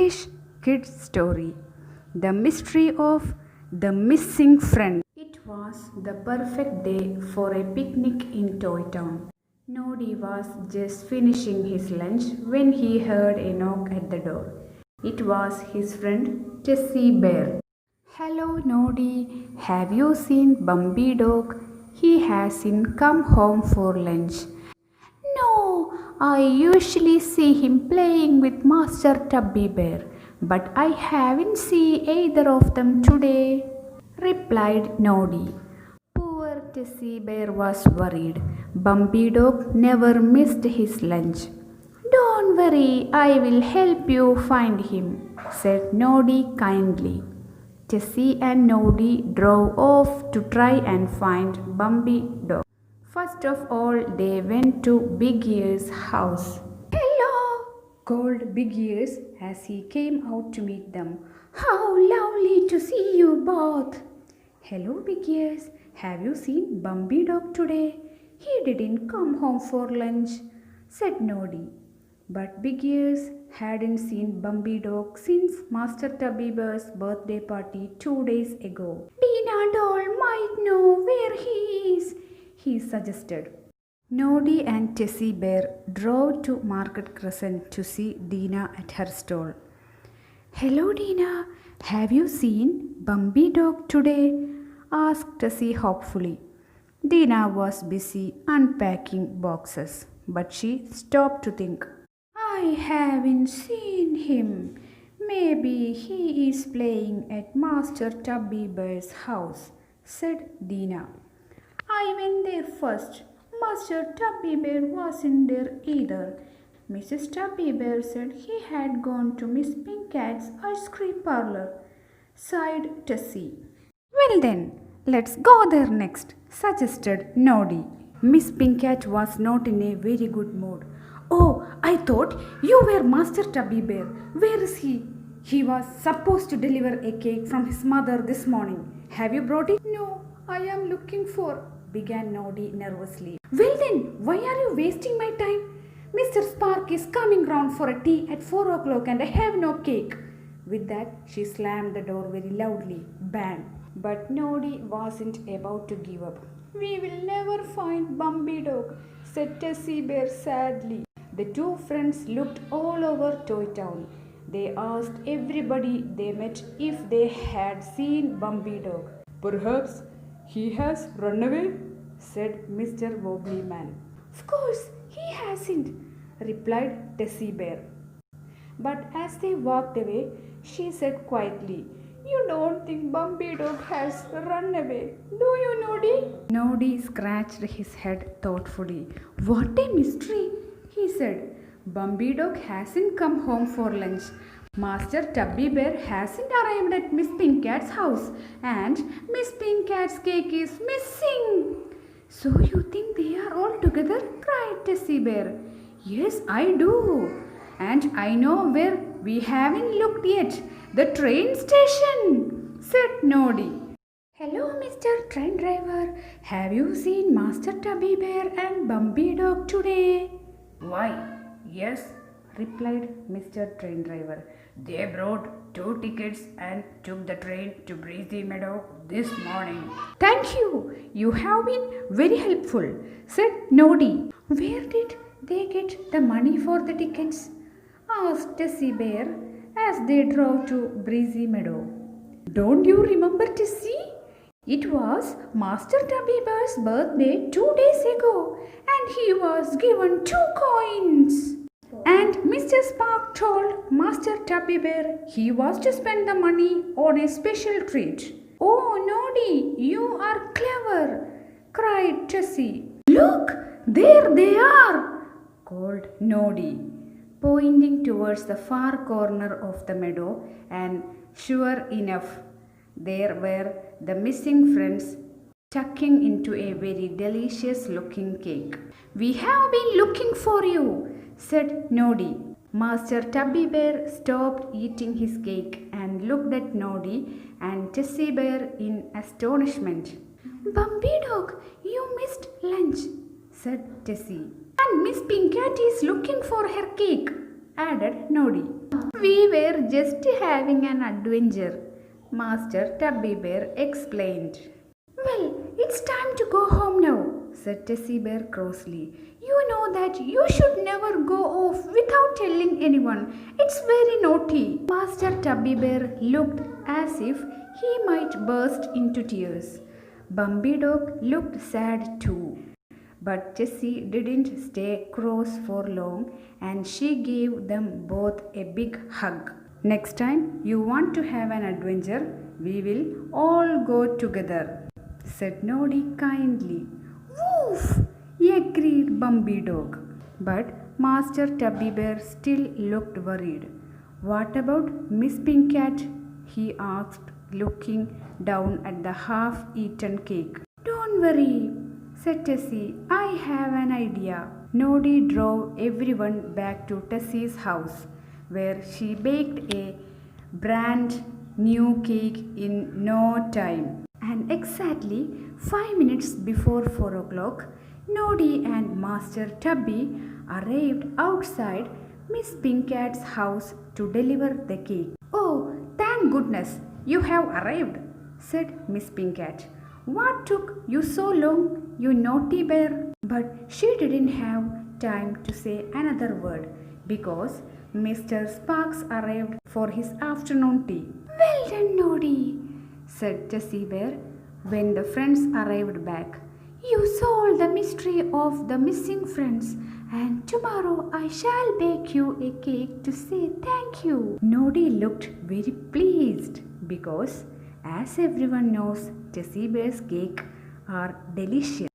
English Kids Story. The Mystery of the Missing Friend. It was the perfect day for a picnic in Toy Town. Noddy was just finishing his lunch when he heard a knock at the door. It was his friend Tessie Bear. Hello Noddy, have you seen Bumpy Dog? He hasn't come home for lunch. No, I usually see him playing with Master Tubby Bear, but I haven't seen either of them today, replied Noddy. Poor Tessie Bear was worried. Bumpy Dog never missed his lunch. Don't worry, I will help you find him, said Noddy kindly. Tessie and Noddy drove off to try and find Bumpy Dog. First of all, they went to Big Ear's house. Hello, called Big Ears as he came out to meet them. How lovely to see you both. Hello, Big Ears. Have you seen Bumpy Dog today? He didn't come home for lunch, said Noddy. But Big Ears hadn't seen Bumpy Dog since Master Tubby Bear's birthday party 2 days ago. Dina Doll might know where he is, he suggested. Noddy and Tessie Bear drove to Market Crescent to see Dina at her stall. Hello Dina, have you seen Bumpy Dog today? Asked Tessie hopefully. Dina was busy unpacking boxes, but she stopped to think. I haven't seen him. Maybe he is playing at Master Tubby Bear's house, said Dina. I went there first. Master Tubby Bear wasn't there either. Mrs. Tubby Bear said he had gone to Miss Pink Cat's ice cream parlor, sighed Tessie. Well then, let's go there next, suggested Noddy. Miss Pink Cat was not in a very good mood. Oh, I thought you were Master Tubby Bear. Where is he? He was supposed to deliver a cake from his mother this morning. Have you brought it? No, I am looking for, began Noddy nervously. Well then, why are you wasting my time? Mr. Spark is coming round for a tea at 4 o'clock and I have no cake. With that, she slammed the door very loudly. Bang! But Noddy wasn't about to give up. We will never find Bumpy Dog, said Tessie Bear sadly. The two friends looked all over Toy Town. They asked everybody they met if they had seen Bumpy Dog. Perhaps he has run away, said Mr. Wobbly Man. Of course, he hasn't, replied Tessie Bear. But as they walked away, she said quietly, You don't think Bumpy Dog has run away, do you, Noddy? Noddy scratched his head thoughtfully. What a mystery, he said. Bumpy Dog hasn't come home for lunch. Master Tubby Bear hasn't arrived at Miss Pink Cat's house and Miss Pink Cat's cake is missing. So you think they are all together? Cried Tessie Bear. Yes, I do. And I know where we haven't looked yet. The train station, said Noddy. Hello, Mr. Train Driver. Have you seen Master Tubby Bear and Bumpy Dog today? Why, yes, replied Mr. Train Driver. They brought 2 tickets and took the train to Breezy Meadow this morning. Thank you. You have been very helpful, said Noddy. Where did they get the money for the tickets? Asked Tessie Bear as they drove to Breezy Meadow. Don't you remember, Tessie? It was Master Tubby Bear's birthday 2 days ago and he was given 2 coins. And Mr. Spark told Master Tubby Bear he was to spend the money on a special treat. Oh, Noddy, you are clever, cried Tessie. Look, there they are, called Noddy, pointing towards the far corner of the meadow, and sure enough, there were the missing friends tucking into a very delicious looking cake. We have been looking for you, said Noddy. Master Tubby Bear stopped eating his cake and looked at Noddy and Tessie Bear in astonishment. Bumpy Dog, you missed lunch, said Tessie. And Miss Pink Cat is looking for her cake, added Noddy. We were were just having an adventure, Master Tubby Bear explained. Well, it's time to go home now, said Tessie Bear crossly. You know that you should never go off without telling anyone. It's very naughty. Master Tubby Bear looked as if he might burst into tears. Bumpy Dog looked sad too. But Jessie didn't stay cross for long and she gave them both a big hug. Next time you want to have an adventure, we will all go together, said Noddy kindly. Woof! Agreed Bumpy Dog. But Master Tubby Bear still looked worried. What about Miss Pink Cat? He asked, looking down at the half-eaten cake. Don't worry, said Tessie. I have an idea. Noddy drove everyone back to Tessie's house, where she baked a brand new cake in no time. And exactly 5 minutes before 4 o'clock, Noddy and Master Tubby arrived outside Miss Pink Cat's house to deliver the cake. Oh, thank goodness you have arrived, said Miss Pink Cat. What took you so long, you naughty bear? But she didn't have time to say another word because Mr. Sparks arrived for his afternoon tea. Well done, Noddy, said Tessie Bear when the friends arrived back. You solved the mystery of the missing friends, and tomorrow I shall bake you a cake to say thank you. Noddy looked very pleased because, as everyone knows, Tessie Bear's cake are delicious.